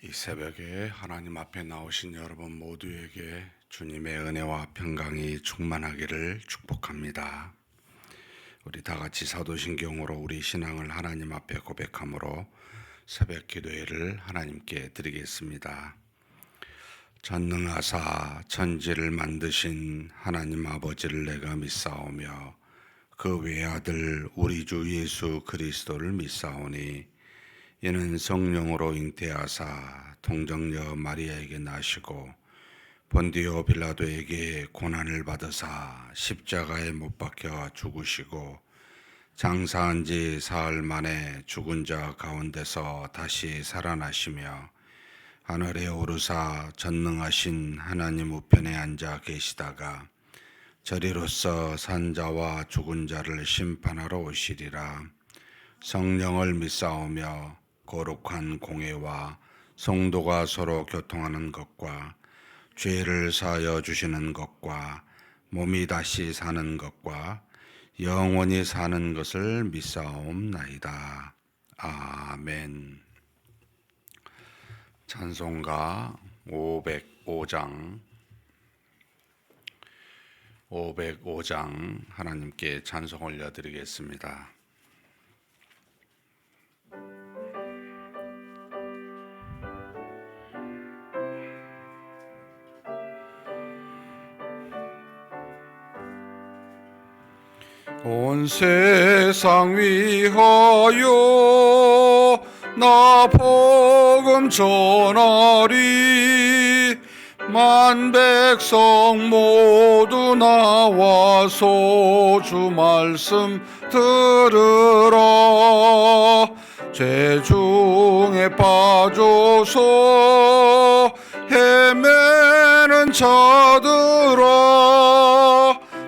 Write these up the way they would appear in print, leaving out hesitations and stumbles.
이 새벽에 하나님 앞에 나오신 여러분 모두에게 주님의 은혜와 평강이 충만하기를 축복합니다. 우리 다 같이 사도신경으로 우리 신앙을 하나님 앞에 고백함으로 새벽 기도회를 하나님께 드리겠습니다. 전능하사 천지를 만드신 하나님 아버지를 내가 믿사오며 그 외아들 우리 주 예수 그리스도를 믿사오니 이는 성령으로 잉태하사 통정녀 마리아에게 나시고 본디오 빌라도에게 고난을 받으사 십자가에 못 박혀 죽으시고 장사한 지 사흘 만에 죽은 자 가운데서 다시 살아나시며 하늘에 오르사 전능하신 하나님 우편에 앉아 계시다가 저리로서 산 자와 죽은 자를 심판하러 오시리라. 성령을 믿사오며 거룩한 공회와 성도가 서로 교통하는 것과 죄를 사하여 주시는 것과 몸이 다시 사는 것과 영원히 사는 것을 믿사옵나이다. 아멘. 찬송가 505장 하나님께 찬송 올려드리겠습니다. 온 세상 위하여 나 복음 전하리. 만 백성 모두 나와서 주 말씀 들으라. 죄 중에 빠져서 헤매는 자들아,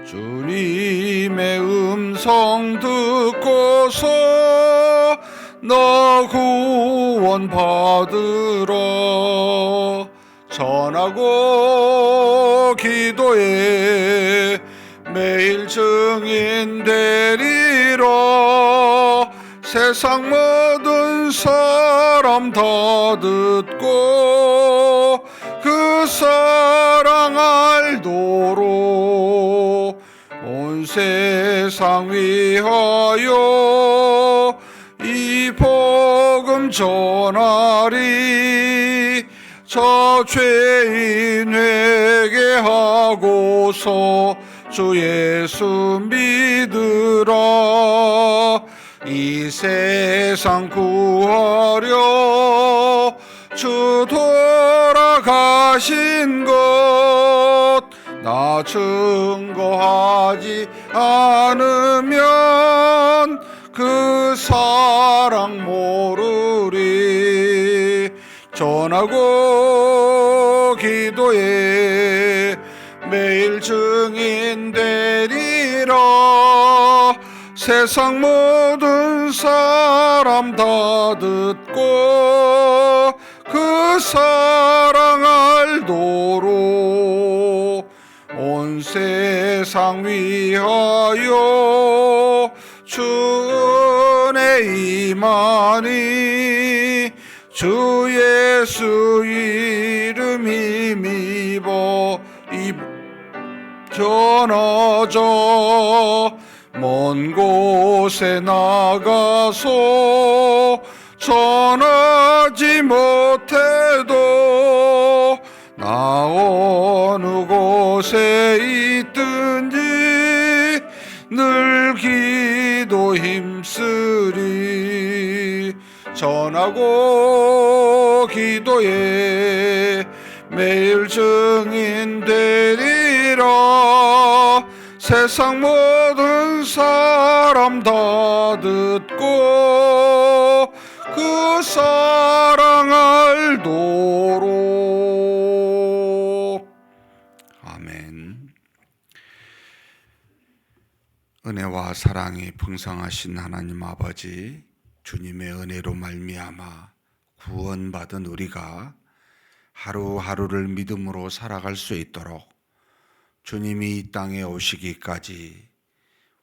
주님의 음성 듣고서 너 구원 받으라. 전하고 기도해 매일 증인 되리라. 세상 모든 사람 다 듣고 그 사랑 알도록 온 세상 위하여 이 복음 전하리. 저 죄인 회개하고서 주 예수 믿으라. 이 세상 구하려 주 돌아가신 것 나 증거하지 않으면 그 사랑 모르리. 전하고 기도해 매일 증인 되리라. 세상 모든 사람 다 듣고 그 사랑 알도록 온 세상 위하여 주 은혜 임하니. 주 예수 이름 힘입어 전하자. 먼 곳에 나가서 전하지 못해도 나 어느 곳에 있든지 늘 기도 힘쓰리. 전하고 기도해 매일 증인 되리라. 세상 모든 사람 다 듣고 그 사랑 알도록. 아멘. 은혜와 사랑이 풍성하신 하나님 아버지, 주님의 은혜로 말미암아 구원받은 우리가 하루하루를 믿음으로 살아갈 수 있도록 주님이 이 땅에 오시기까지,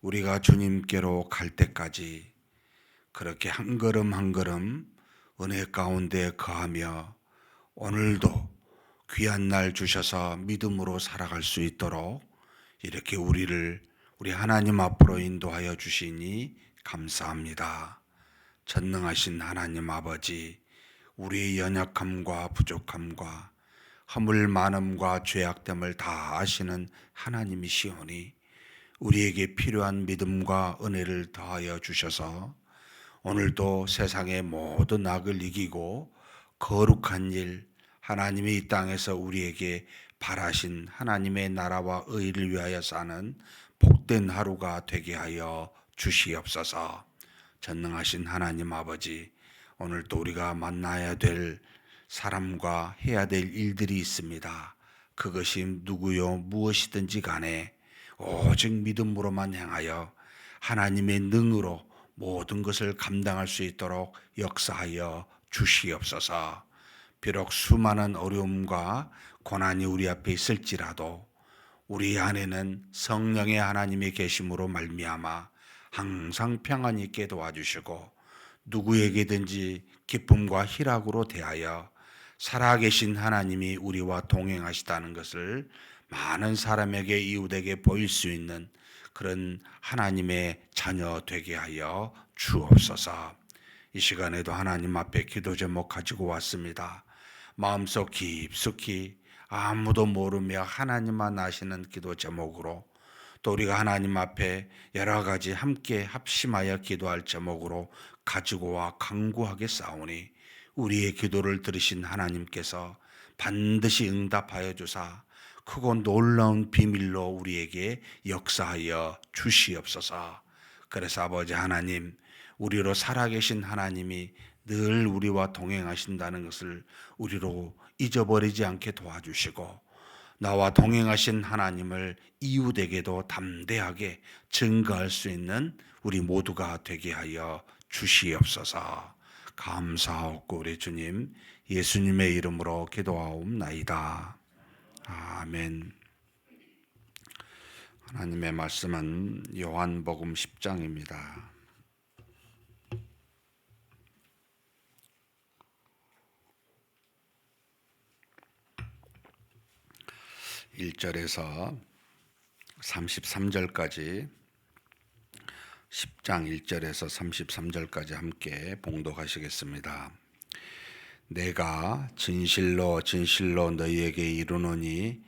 우리가 주님께로 갈 때까지 그렇게 한 걸음 한 걸음 은혜 가운데 거하며 오늘도 귀한 날 주셔서 믿음으로 살아갈 수 있도록 이렇게 우리 하나님 앞으로 인도하여 주시니 감사합니다. 전능하신 하나님 아버지, 우리의 연약함과 부족함과 허물 많음과 죄악됨을 다 아시는 하나님이시오니 우리에게 필요한 믿음과 은혜를 더하여 주셔서 오늘도 세상의 모든 악을 이기고 거룩한 일, 하나님이 이 땅에서 우리에게 바라신 하나님의 나라와 의를 위하여 사는 복된 하루가 되게 하여 주시옵소서. 전능하신 하나님 아버지, 오늘도 우리가 만나야 될 사람과 해야 될 일들이 있습니다. 그것이 누구요 무엇이든지 간에 오직 믿음으로만 행하여 하나님의 능으로 모든 것을 감당할 수 있도록 역사하여 주시옵소서. 비록 수많은 어려움과 고난이 우리 앞에 있을지라도 우리 안에는 성령의 하나님이 계심으로 말미암아 항상 평안히 있게 도와주시고 누구에게든지 기쁨과 희락으로 대하여 살아계신 하나님이 우리와 동행하시다는 것을 많은 사람에게 이웃에게 보일 수 있는 그런 하나님의 자녀 되게 하여 주옵소서. 이 시간에도 하나님 앞에 기도 제목 가지고 왔습니다. 마음속 깊숙이 아무도 모르며 하나님만 아시는 기도 제목으로, 또 우리가 하나님 앞에 여러 가지 함께 합심하여 기도할 제목으로 가지고 와 간구하게 싸우니 우리의 기도를 들으신 하나님께서 반드시 응답하여 주사 크고 놀라운 비밀로 우리에게 역사하여 주시옵소서. 그래서 아버지 하나님, 우리로 살아계신 하나님이 늘 우리와 동행하신다는 것을 우리로 잊어버리지 않게 도와주시고, 나와 동행하신 하나님을 이웃에게도 담대하게 증거할 수 있는 우리 모두가 되게 하여 주시옵소서. 감사하옵고 우리 주님 예수님의 이름으로 기도하옵나이다. 아멘. 하나님의 말씀은 요한복음 10장입니다. 1절에서 33절까지 10장 1절에서 33절까지 함께 봉독하시겠습니다. 내가 진실로 진실로 너희에게 이르노니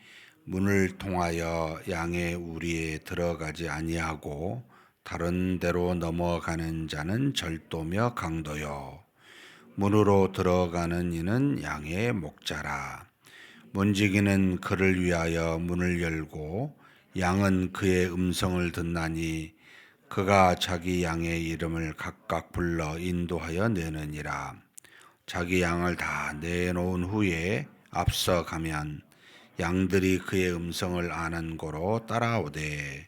문을 통하여 양의 우리에 들어가지 아니하고 다른 데로 넘어가는 자는 절도며 강도요 문으로 들어가는 이는 양의 목자라. 문지기는 그를 위하여 문을 열고 양은 그의 음성을 듣나니 그가 자기 양의 이름을 각각 불러 인도하여 내느니라. 자기 양을 다 내놓은 후에 앞서 가면 양들이 그의 음성을 아는 고로 따라오되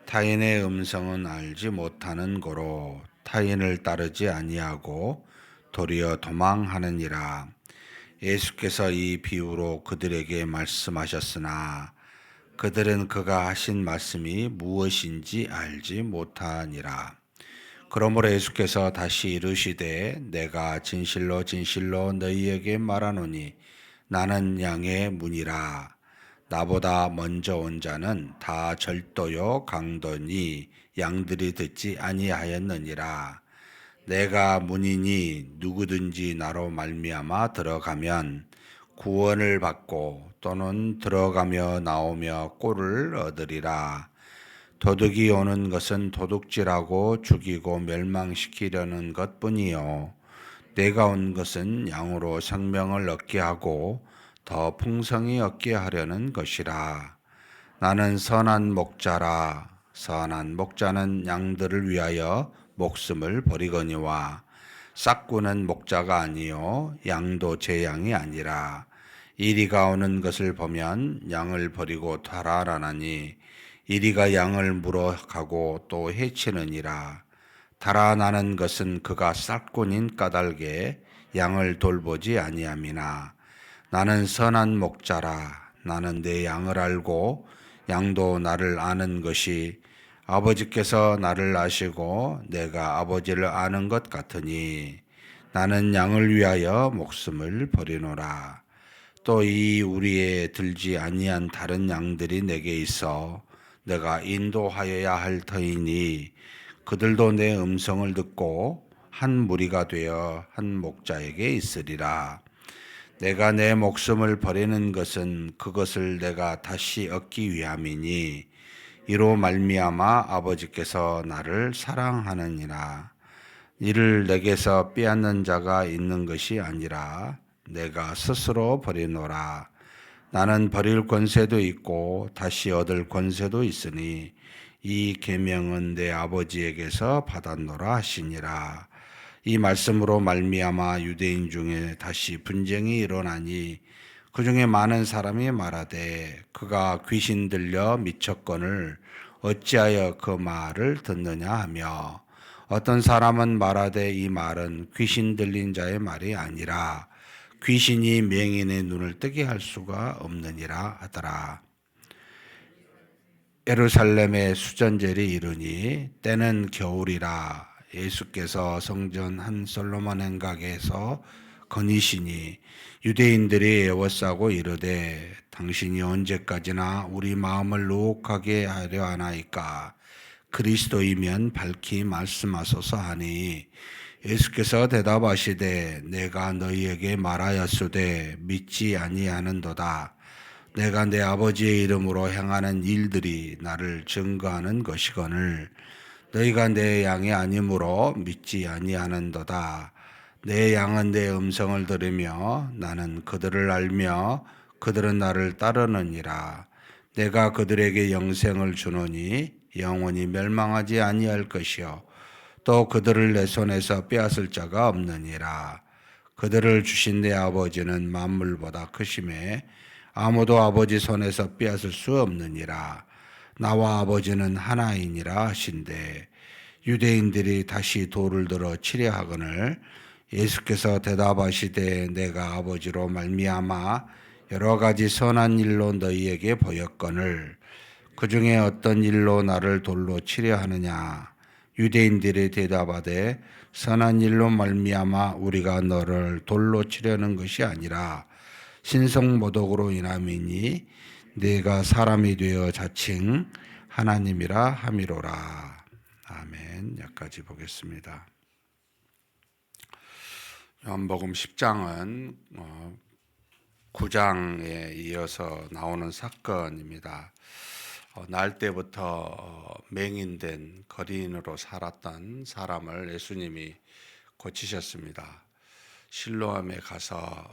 타인의 음성은 알지 못하는 고로 타인을 따르지 아니하고 도리어 도망하느니라. 예수께서 이 비유로 그들에게 말씀하셨으나 그들은 그가 하신 말씀이 무엇인지 알지 못하니라. 그러므로 예수께서 다시 이르시되 내가 진실로 진실로 너희에게 말하노니 나는 양의 문이라. 나보다 먼저 온 자는 다 절도요 강도니 양들이 듣지 아니하였느니라. 내가 문이니 누구든지 나로 말미암아 들어가면 구원을 받고 또는 들어가며 나오며 꼴을 얻으리라. 도둑이 오는 것은 도둑질하고 죽이고 멸망시키려는 것뿐이요 내가 온 것은 양으로 생명을 얻게 하고 더 풍성히 얻게 하려는 것이라. 나는 선한 목자라. 선한 목자는 양들을 위하여 목숨을 버리거니와 싹구는 목자가 아니요 양도 제 양이 아니라. 이리가 오는 것을 보면 양을 버리고 달아나니 이리가 양을 물어가고 또 해치느니라. 달아나는 것은 그가 싹꾼인 까닭에 양을 돌보지 아니함이나. 나는 선한 목자라. 나는 내 양을 알고 양도 나를 아는 것이 아버지께서 나를 아시고 내가 아버지를 아는 것 같으니 나는 양을 위하여 목숨을 버리노라. 또 이 우리에 들지 아니한 다른 양들이 내게 있어 내가 인도하여야 할 터이니 그들도 내 음성을 듣고 한 무리가 되어 한 목자에게 있으리라. 내가 내 목숨을 버리는 것은 그것을 내가 다시 얻기 위함이니 이로 말미암아 아버지께서 나를 사랑하느니라. 이를 내게서 빼앗는 자가 있는 것이 아니라 내가 스스로 버리노라. 나는 버릴 권세도 있고 다시 얻을 권세도 있으니 이 계명은 내 아버지에게서 받았노라 하시니라. 이 말씀으로 말미암아 유대인 중에 다시 분쟁이 일어나니 그 중에 많은 사람이 말하되 그가 귀신 들려 미쳤거늘 어찌하여 그 말을 듣느냐 하며 어떤 사람은 말하되 이 말은 귀신 들린 자의 말이 아니라 귀신이 맹인의 눈을 뜨게 할 수가 없느니라 하더라. 예루살렘의 수전절이 이르니 때는 겨울이라. 예수께서 성전 한 솔로몬 행각에서 거니시니 유대인들이 애워싸고 이르되 당신이 언제까지나 우리 마음을 유혹하게 하려 하나이까. 그리스도이면 밝히 말씀하소서 하니 예수께서 대답하시되 내가 너희에게 말하였으되 믿지 아니하는도다. 내가 내 아버지의 이름으로 행하는 일들이 나를 증거하는 것이거늘 너희가 내 양이 아니므로 믿지 아니하는도다. 내 양은 내 음성을 들으며 나는 그들을 알며 그들은 나를 따르느니라. 내가 그들에게 영생을 주노니 영원히 멸망하지 아니할 것이요 또 그들을 내 손에서 빼앗을 자가 없느니라. 그들을 주신 내 아버지는 만물보다 크심에 아무도 아버지 손에서 빼앗을 수 없느니라. 나와 아버지는 하나이니라 하신대 유대인들이 다시 돌을 들어 치려 하거늘 예수께서 대답하시되 내가 아버지로 말미암아 여러 가지 선한 일로 너희에게 보였거늘 그 중에 어떤 일로 나를 돌로 치려 하느냐. 유대인들이 대답하되 선한 일로 말미암아 우리가 너를 돌로 치려는 것이 아니라 신성모독으로 인함이니 네가 사람이 되어 자칭 하나님이라 함이로라. 아멘. 여기까지 보겠습니다. 요한복음 10장은 9장에 이어서 나오는 사건입니다. 날 때부터 맹인된 거리인으로 살았던 사람을 예수님이 고치셨습니다. 실로암에 가서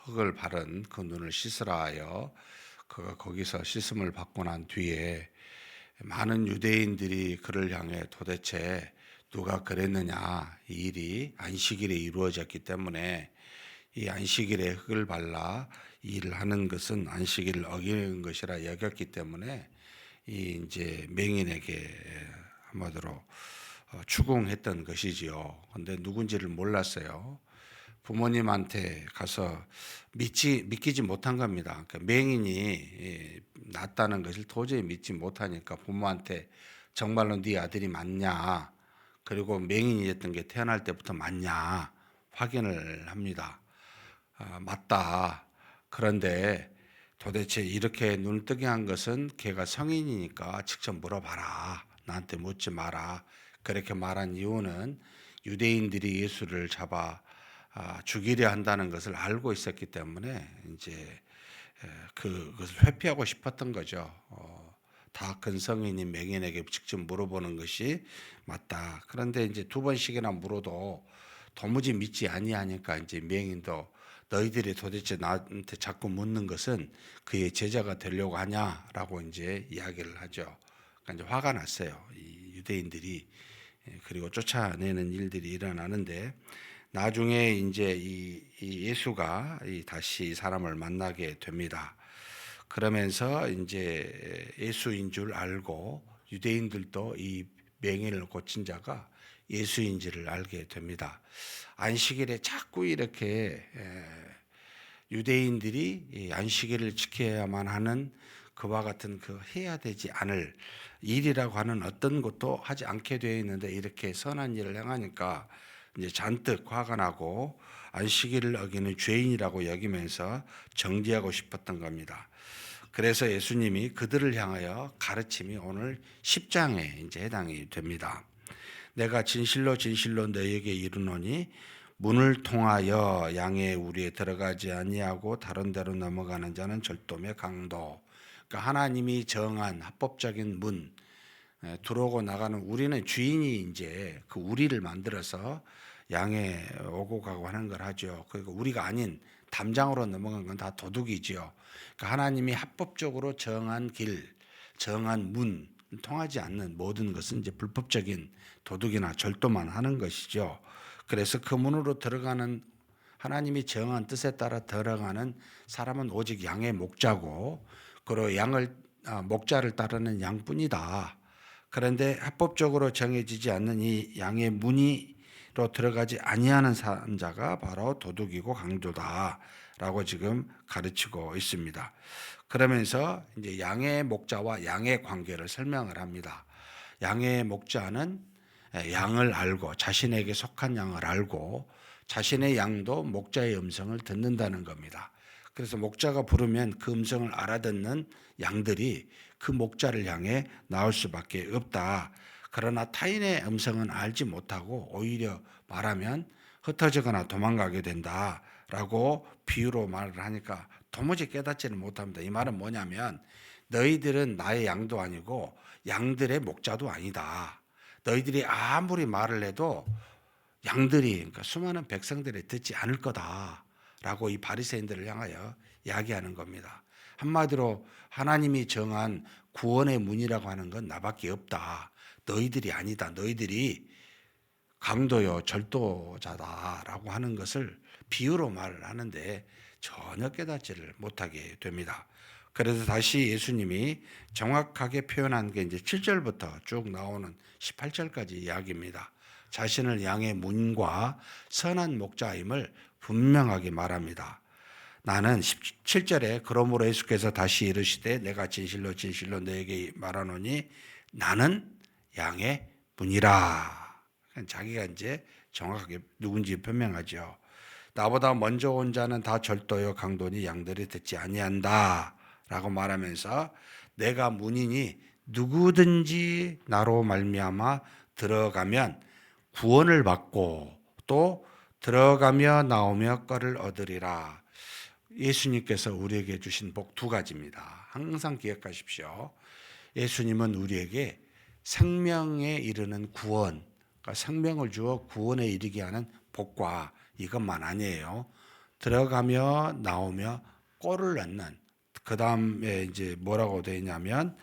흙을 바른 그 눈을 씻으라 하여 그가 거기서 씻음을 받고 난 뒤에 많은 유대인들이 그를 향해 도대체 누가 그랬느냐, 이 일이 안식일에 이루어졌기 때문에 이 안식일에 흙을 발라 이 일을 하는 것은 안식일을 어기는 것이라 여겼기 때문에 이 이제 맹인에게 한마디로 추궁했던 것이지요. 근데 누군지를 몰랐어요. 부모님한테 가서 믿기지 못한 겁니다. 그러니까 맹인이 낫다는 것을 도저히 믿지 못하니까 부모한테 정말로 네 아들이 맞냐, 그리고 맹인이었던 게 태어날 때부터 맞냐 확인을 합니다. 맞다. 그런데 도대체 이렇게 눈을 뜨게 한 것은 걔가 성인이니까 직접 물어봐라. 나한테 묻지 마라. 그렇게 말한 이유는 유대인들이 예수를 잡아 죽이려 한다는 것을 알고 있었기 때문에 이제 그것을 회피하고 싶었던 거죠. 다 큰 성인인 맹인에게 직접 물어보는 것이 맞다. 그런데 이제 두 번씩이나 물어도 도무지 믿지 아니하니까 이제 맹인도 너희들이 도대체 나한테 자꾸 묻는 것은 그의 제자가 되려고 하냐라고 이제 이야기를 하죠. 그러니까 이제 화가 났어요. 이 유대인들이. 그리고 쫓아내는 일들이 일어나는데 나중에 이제 이 예수가 다시 사람을 만나게 됩니다. 그러면서 이제 예수인 줄 알고 유대인들도 이 맹인을 고친 자가 예수인지를 알게 됩니다. 안식일에 자꾸 이렇게 유대인들이 안식일을 지켜야만 하는 그와 같은 그 해야 되지 않을 일이라고 하는 어떤 것도 하지 않게 되어 있는데 이렇게 선한 일을 행하니까 이제 잔뜩 화가 나고 안식일을 어기는 죄인이라고 여기면서 정죄하고 싶었던 겁니다. 그래서 예수님이 그들을 향하여 가르침이 오늘 10장에 이제 해당이 됩니다. 내가 진실로 진실로 너희에게 이르노니 문을 통하여 양의 우리에 들어가지 아니하고 다른 데로 넘어가는 자는 절도며 강도. 그러니까 하나님이 정한 합법적인 문, 들어오고 나가는, 우리는 주인이 이제 그 우리를 만들어서 양에 오고 가고 하는 걸 하죠. 그리고 우리가 아닌 담장으로 넘어간 건 다 도둑이지요. 그러니까 하나님이 합법적으로 정한 길, 정한 문, 통하지 않는 모든 것은 이제 불법적인 도둑이나 절도만 하는 것이죠. 그래서 그 문으로 들어가는, 하나님이 정한 뜻에 따라 들어가는 사람은 오직 양의 목자고, 그리고 목자를 따르는 양뿐이다. 그런데 합법적으로 정해지지 않는 이 양의 문의로 들어가지 아니하는 자가 바로 도둑이고 강도다라고 지금 가르치고 있습니다. 그러면서 이제 양의 목자와 양의 관계를 설명을 합니다. 양의 목자는 양을 알고, 자신에게 속한 양을 알고 자신의 양도 목자의 음성을 듣는다는 겁니다. 그래서 목자가 부르면 그 음성을 알아듣는 양들이 그 목자를 향해 나올 수밖에 없다. 그러나 타인의 음성은 알지 못하고 오히려 말하면 흩어지거나 도망가게 된다라고 비유로 말을 하니까 도무지 깨닫지는 못합니다. 이 말은 뭐냐면, 너희들은 나의 양도 아니고 양들의 목자도 아니다. 너희들이 아무리 말을 해도 양들이, 그러니까 수많은 백성들이 듣지 않을 거다라고 이 바리새인들을 향하여 이야기하는 겁니다. 한마디로 하나님이 정한 구원의 문이라고 하는 건 나밖에 없다. 너희들이 아니다. 너희들이 강도요 절도자다라고 하는 것을 비유로 말을 하는데 전혀 깨닫지를 못하게 됩니다. 그래서 다시 예수님이 정확하게 표현한 게 이제 7절부터 쭉 나오는 18절까지 이야기입니다. 자신을 양의 문과 선한 목자임을 분명하게 말합니다. 나는 17절에 그러므로 예수께서 다시 이르시되 내가 진실로 진실로 너에게 말하노니 나는 양의 문이라. 자기가 이제 정확하게 누군지 표명하죠. 나보다 먼저 온 자는 다 절도요 강도니 양들이 듣지 아니한다 라고 말하면서, 내가 문이니 누구든지 나로 말미암아 들어가면 구원을 받고 또 들어가며 나오며 꼴을 얻으리라. 예수님께서 우리에게 주신 복 두 가지입니다. 항상 기억하십시오. 예수님은 우리에게 생명에 이르는 구원, 그러니까 생명을 주어 구원에 이르게 하는 복과 이것만 아니에요. 들어가며 나오며 꼴을 얻는, 그 다음에 이제 뭐라고 되어 있냐면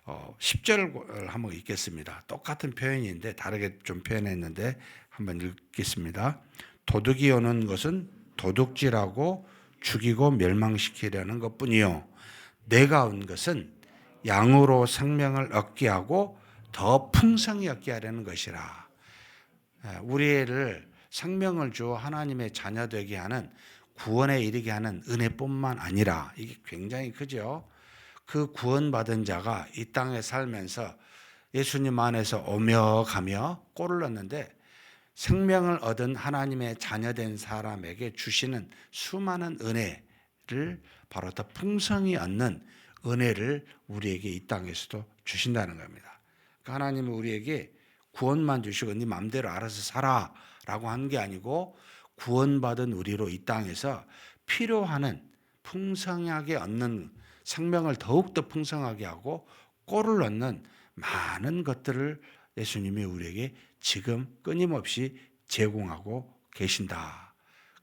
10절을 한번 읽겠습니다. 똑같은 표현인데 다르게 좀 표현했는데 한번 읽겠습니다. 도둑이 오는 것은 도둑질하고 죽이고 멸망시키려는 것뿐이요 내가 온 것은 양으로 생명을 얻게 하고 더 풍성히 얻게 하려는 것이라. 우리를 생명을 주어 하나님의 자녀 되게 하는, 구원에 이르게 하는 은혜뿐만 아니라, 이게 굉장히 크죠. 그 구원받은 자가 이 땅에 살면서 예수님 안에서 오며 가며 꼴을 얻는데, 생명을 얻은 하나님의 자녀된 사람에게 주시는 수많은 은혜를 바로 더 풍성히 얻는 은혜를 우리에게 이 땅에서도 주신다는 겁니다. 그러니까 하나님은 우리에게 구원만 주시고 네 마음대로 알아서 살아 라고 하는 게 아니고, 구원받은 우리로 이 땅에서 필요하는 풍성하게 얻는 생명을 더욱더 풍성하게 하고 꼴을 얻는 많은 것들을 예수님이 우리에게 지금 끊임없이 제공하고 계신다.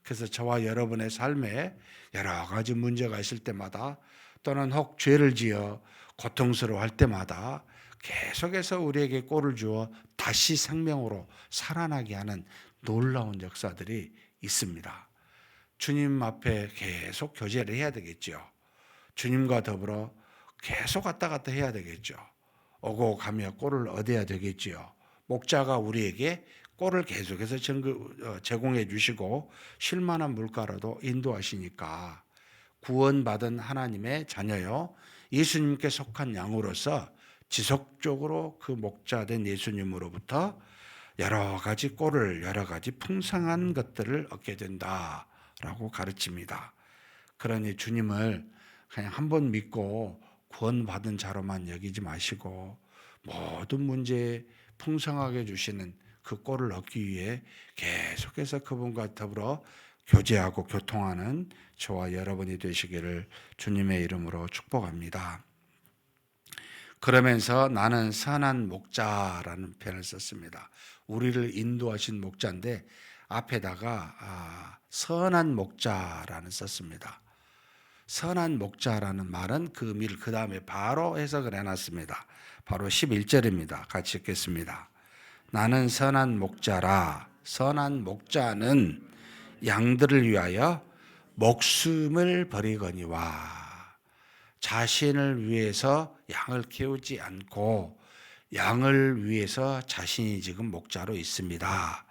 그래서 저와 여러분의 삶에 여러 가지 문제가 있을 때마다, 또는 혹 죄를 지어 고통스러워할 때마다 계속해서 우리에게 꼴을 주어 다시 생명으로 살아나게 하는 놀라운 역사들이 있습니다. 주님 앞에 계속 교제를 해야 되겠죠. 주님과 더불어 계속 왔다 갔다 해야 되겠죠. 오고 가며 꼴을 얻어야 되겠지요. 목자가 우리에게 꼴을 계속해서 제공해 주시고 쉴만한 물가로도 인도하시니까, 구원받은 하나님의 자녀요 예수님께 속한 양으로서 지속적으로 그 목자된 예수님으로부터 여러 가지 꼴을, 여러 가지 풍성한 것들을 얻게 된다라고 가르칩니다. 그러니 주님을 그냥 한 번 믿고 구원받은 자로만 여기지 마시고 모든 문제에 풍성하게 주시는 그 꼴을 얻기 위해 계속해서 그분과 더불어 교제하고 교통하는 저와 여러분이 되시기를 주님의 이름으로 축복합니다. 그러면서 나는 선한 목자라는 표현을 썼습니다. 우리를 인도하신 목자인데 앞에다가 선한 목자라는 썼습니다. 선한 목자라는 말은 그 의미를 그 다음에 바로 해석을 해놨습니다. 바로 11절입니다. 같이 읽겠습니다. 나는 선한 목자라. 선한 목자는 양들을 위하여 목숨을 버리거니와. 자신을 위해서 양을 키우지 않고 양을 위해서 자신이 지금 목자로 있습니다.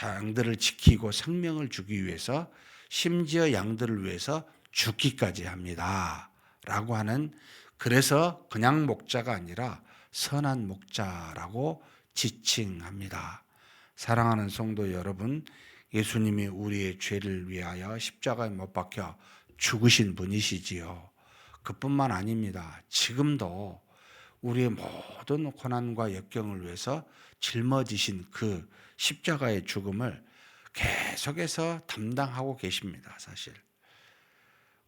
양들을 지키고 생명을 주기 위해서 심지어 양들을 위해서 죽기까지 합니다. 라고 하는, 그래서 그냥 목자가 아니라 선한 목자라고 지칭합니다. 사랑하는 성도 여러분, 예수님이 우리의 죄를 위하여 십자가에 못 박혀 죽으신 분이시지요. 그뿐만 아닙니다. 지금도 우리의 모든 고난과 역경을 위해서 짊어지신 그 십자가의 죽음을 계속해서 담당하고 계십니다. 사실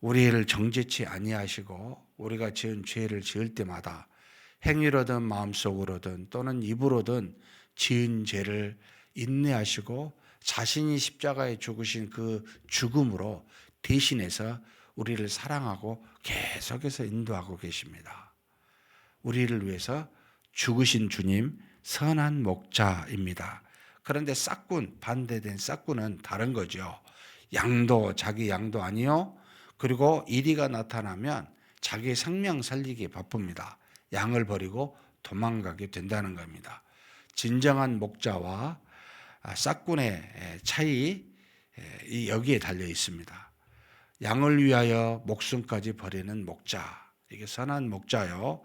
우리를 정죄치 아니하시고 우리가 지은 죄를 지을 때마다 행위로든 마음속으로든 또는 입으로든 지은 죄를 인내하시고 자신이 십자가에 죽으신 그 죽음으로 대신해서 우리를 사랑하고 계속해서 인도하고 계십니다. 우리를 위해서 죽으신 주님, 선한 목자입니다. 그런데 싹군, 반대된 싹군은 다른 거죠. 양도 자기 양도 아니요. 그리고 이리가 나타나면 자기 생명 살리기에 바쁩니다. 양을 버리고 도망가게 된다는 겁니다. 진정한 목자와 싹군의 차이 여기에 달려 있습니다. 양을 위하여 목숨까지 버리는 목자, 이게 선한 목자요.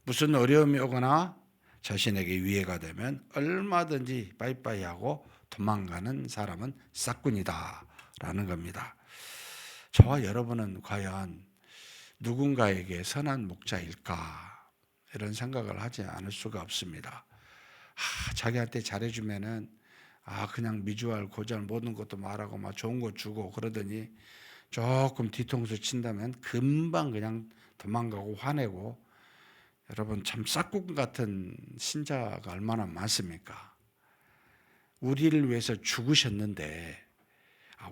무슨 어려움이 오거나 자신에게 위해가 되면 얼마든지 빠이빠이 하고 도망가는 사람은 싹군이다 라는 겁니다. 저와 여러분은 과연 누군가에게 선한 목자일까? 이런 생각을 하지 않을 수가 없습니다. 자기한테 잘해주면은 그냥 미주알 고잘 모든 것도 말하고 막 좋은 거 주고 그러더니 조금 뒤통수 친다면 금방 그냥 도망가고 화내고. 여러분, 참 싹군 같은 신자가 얼마나 많습니까? 우리를 위해서 죽으셨는데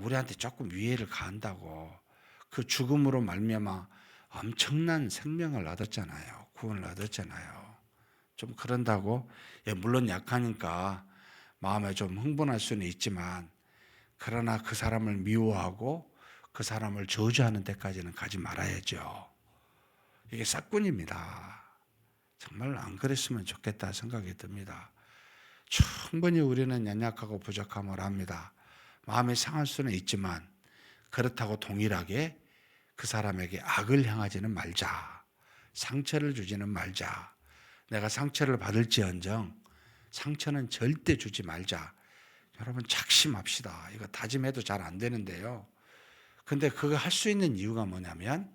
우리한테 조금 위해를 가한다고 그 죽음으로 말미암아 엄청난 생명을 얻었잖아요. 구원을 얻었잖아요. 좀 그런다고, 물론 약하니까 마음에 좀 흥분할 수는 있지만, 그러나 그 사람을 미워하고 그 사람을 저주하는 데까지는 가지 말아야죠. 이게 싹군입니다. 정말 안 그랬으면 좋겠다 생각이 듭니다. 충분히 우리는 연약하고 부족함을 합니다. 마음이 상할 수는 있지만 그렇다고 동일하게 그 사람에게 악을 향하지는 말자. 상처를 주지는 말자. 내가 상처를 받을지언정 상처는 절대 주지 말자. 여러분, 작심합시다. 이거 다짐해도 잘 안 되는데요. 근데 그거 할 수 있는 이유가 뭐냐면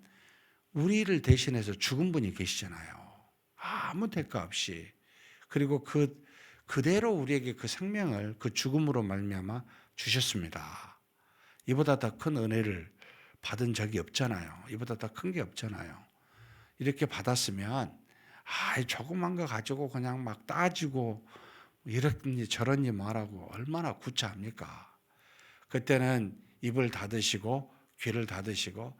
우리를 대신해서 죽은 분이 계시잖아요. 아무 대가 없이. 그리고 그대로 우리에게 그 생명을 그 죽음으로 말미암아 주셨습니다. 이보다 더 큰 은혜를 받은 적이 없잖아요. 이보다 더 큰 게 없잖아요. 이렇게 받았으면 조그만 거 가지고 그냥 막 따지고 이러니 저러니 말하고 얼마나 구차합니까? 그때는 입을 닫으시고 귀를 닫으시고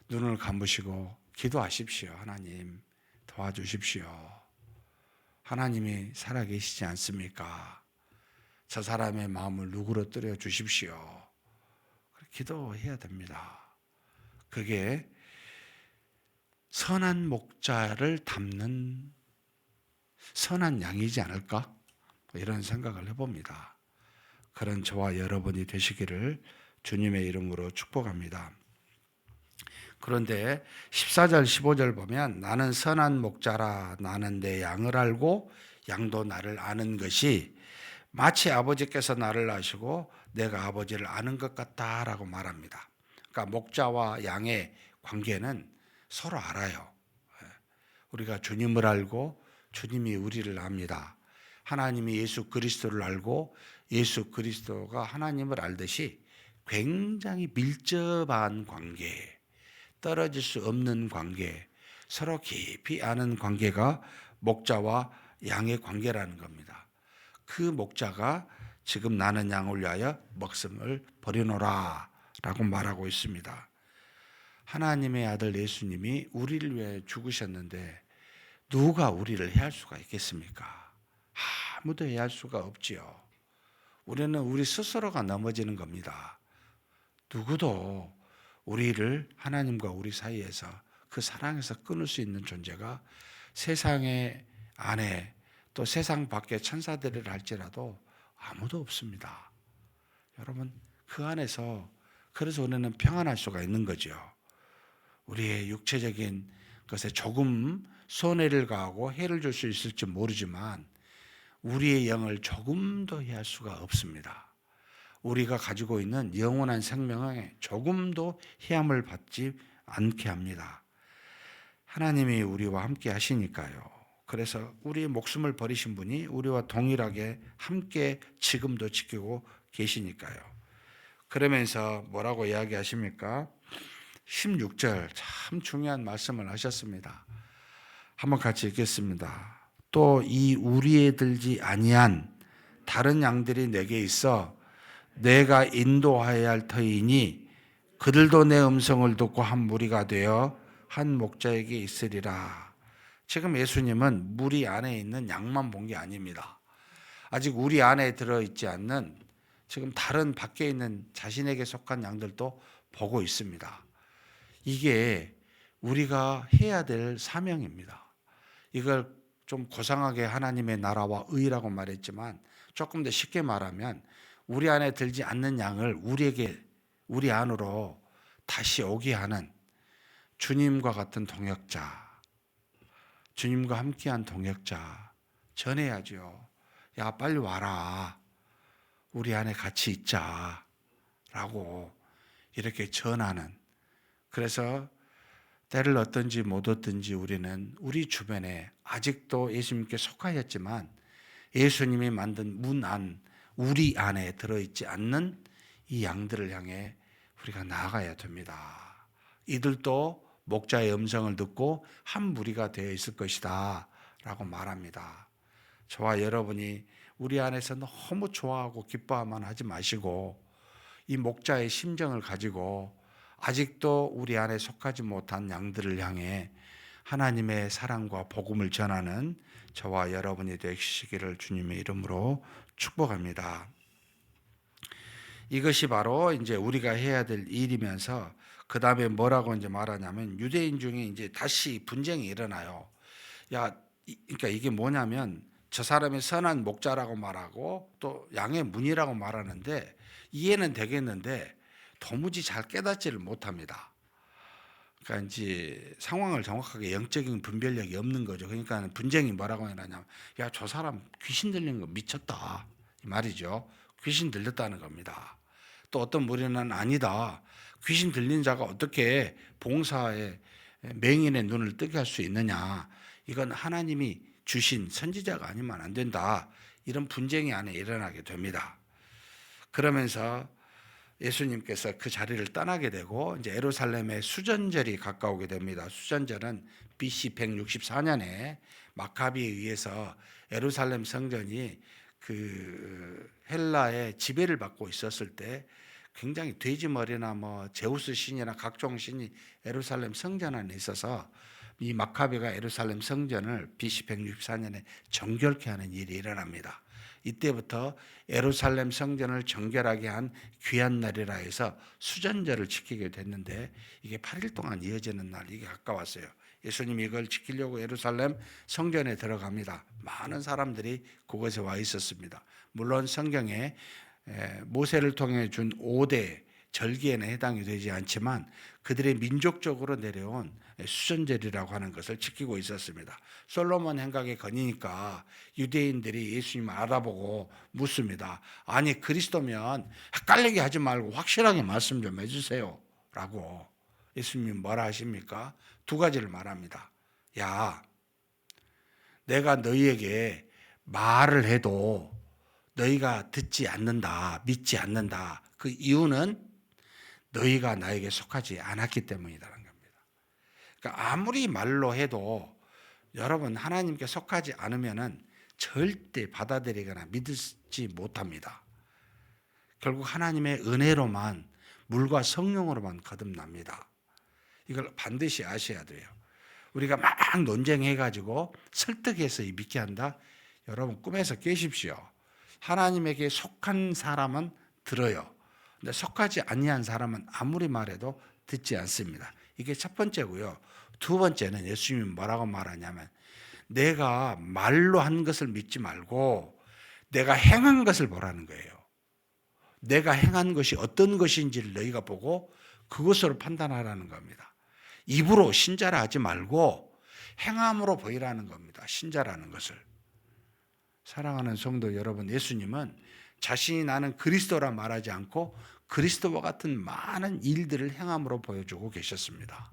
눈을 감으시고 기도하십시오. 하나님 도와주십시오. 하나님이 살아계시지 않습니까? 저 사람의 마음을 누그러뜨려 주십시오. 기도해야 됩니다. 그게 선한 목자를 담는 선한 양이지 않을까? 이런 생각을 해봅니다. 그런 저와 여러분이 되시기를 주님의 이름으로 축복합니다. 그런데 14절 15절 보면 나는 선한 목자라. 나는 내 양을 알고 양도 나를 아는 것이 마치 아버지께서 나를 아시고 내가 아버지를 아는 것 같다라고 말합니다. 그러니까 목자와 양의 관계는 서로 알아요. 우리가 주님을 알고 주님이 우리를 압니다. 하나님이 예수 그리스도를 알고 예수 그리스도가 하나님을 알듯이 굉장히 밀접한 관계, 떨어질 수 없는 관계, 서로 깊이 아는 관계가 목자와 양의 관계라는 겁니다. 그 목자가 지금 나는 양을 위하여 목숨을 버리노라 라고 말하고 있습니다. 하나님의 아들 예수님이 우리를 위해 죽으셨는데 누가 우리를 해할 수가 있겠습니까? 아무도 해할 수가 없지요. 우리는 우리 스스로가 넘어지는 겁니다. 누구도 우리를 하나님과 우리 사이에서 그 사랑에서 끊을 수 있는 존재가 세상의 안에 또 세상 밖에 천사들이라 할지라도 아무도 없습니다. 여러분, 그 안에서 그래서 우리는 평안할 수가 있는 거죠. 우리의 육체적인 것에 조금 손해를 가하고 해를 줄 수 있을지 모르지만 우리의 영을 조금도 해할 수가 없습니다. 우리가 가지고 있는 영원한 생명에 조금도 해함을 받지 않게 합니다. 하나님이 우리와 함께 하시니까요. 그래서 우리의 목숨을 버리신 분이 우리와 동일하게 함께 지금도 지키고 계시니까요. 그러면서 뭐라고 이야기하십니까? 16절 참 중요한 말씀을 하셨습니다. 한번 같이 읽겠습니다. 또 이 우리에 들지 아니한 다른 양들이 내게 있어 내가 인도하여야 할 터이니 그들도 내 음성을 듣고 한 무리가 되어 한 목자에게 있으리라. 지금 예수님은 무리 안에 있는 양만 본 게 아닙니다. 아직 우리 안에 들어있지 않는 지금 다른 밖에 있는 자신에게 속한 양들도 보고 있습니다. 이게 우리가 해야 될 사명입니다. 이걸 좀 고상하게 하나님의 나라와 의라고 말했지만 조금 더 쉽게 말하면 우리 안에 들지 않는 양을 우리 안으로 다시 오게 하는 주님과 같은 동역자, 주님과 함께한 동역자 전해야죠. 야, 빨리 와라. 우리 안에 같이 있자. 라고 이렇게 전하는. 그래서 때를 얻든지 못 얻든지 우리는 우리 주변에 아직도 예수님께 속하였지만 예수님이 만든 문 안, 우리 안에 들어있지 않는 이 양들을 향해 우리가 나아가야 됩니다. 이들도 목자의 음성을 듣고 한 무리가 되어 있을 것이다 라고 말합니다. 저와 여러분이 우리 안에서 너무 좋아하고 기뻐하만 하지 마시고 이 목자의 심정을 가지고 아직도 우리 안에 속하지 못한 양들을 향해 하나님의 사랑과 복음을 전하는 저와 여러분이 되시기를 주님의 이름으로 축복합니다. 이것이 바로 이제 우리가 해야 될 일이면서 그 다음에 뭐라고 이제 말하냐면 유대인 중에 이제 다시 분쟁이 일어나요. 그러니까 이게 뭐냐면 저 사람이 선한 목자라고 말하고 또 양의 문이라고 말하는데 이해는 되겠는데 도무지 잘 깨닫지를 못합니다. 그러니까 이제 상황을 정확하게 영적인 분별력이 없는 거죠. 그러니까 분쟁이 뭐라고 하냐면 야, 저 사람 귀신 들린 거 미쳤다 이 말이죠. 귀신 들렸다는 겁니다. 또 어떤 무리는 아니다. 귀신 들린 자가 어떻게 봉사에 맹인의 눈을 뜨게 할 수 있느냐. 이건 하나님이 주신 선지자가 아니면 안 된다. 이런 분쟁이 안에 일어나게 됩니다. 그러면서 예수님께서 그 자리를 떠나게 되고 이제 예루살렘의 수전절이 가까우게 됩니다. 수전절은 BC 164년에 마카비에 의해서 예루살렘 성전이 그 헬라의 지배를 받고 있었을 때 굉장히 돼지머리나 뭐 제우스 신이나 각종 신이 예루살렘 성전 안에 있어서 이 마카비가 예루살렘 성전을 BC 164년에 정결케 하는 일이 일어납니다. 이때부터 예루살렘 성전을 정결하게 한 귀한 날이라 해서 수전절을 지키게 됐는데 이게 8일 동안 이어지는 날, 이게 가까웠어요. 예수님이 이걸 지키려고 예루살렘 성전에 들어갑니다. 많은 사람들이 그곳에 와 있었습니다. 물론 성경에 모세를 통해 준 5대 절기에는 해당이 되지 않지만 그들의 민족적으로 내려온 수전절이라고 하는 것을 지키고 있었습니다. 솔로몬 행각의 건이니까 유대인들이 예수님을 알아보고 묻습니다. 아니 그리스도면 헷갈리게 하지 말고 확실하게 말씀 좀 해주세요 라고. 예수님이 뭐라 하십니까? 두 가지를 말합니다. 야, 내가 너희에게 말을 해도 너희가 듣지 않는다, 믿지 않는다. 그 이유는 너희가 나에게 속하지 않았기 때문이라는 겁니다. 그러니까 아무리 말로 해도 여러분 하나님께 속하지 않으면은 절대 받아들이거나 믿지 못합니다. 결국 하나님의 은혜로만, 물과 성령으로만 거듭납니다. 이걸 반드시 아셔야 돼요. 우리가 막 논쟁해가지고 설득해서 믿게 한다? 여러분 꿈에서 깨십시오. 하나님에게 속한 사람은 들어요. 근데 속하지 아니한 사람은 아무리 말해도 듣지 않습니다. 이게 첫 번째고요. 두 번째는 예수님이 뭐라고 말하냐면 내가 말로 한 것을 믿지 말고 내가 행한 것을 보라는 거예요. 내가 행한 것이 어떤 것인지를 너희가 보고 그것으로 판단하라는 겁니다. 입으로 신자라 하지 말고 행함으로 보이라는 겁니다. 신자라는 것을. 사랑하는 성도 여러분, 예수님은 자신이 나는 그리스도라 말하지 않고 그리스도와 같은 많은 일들을 행함으로 보여주고 계셨습니다.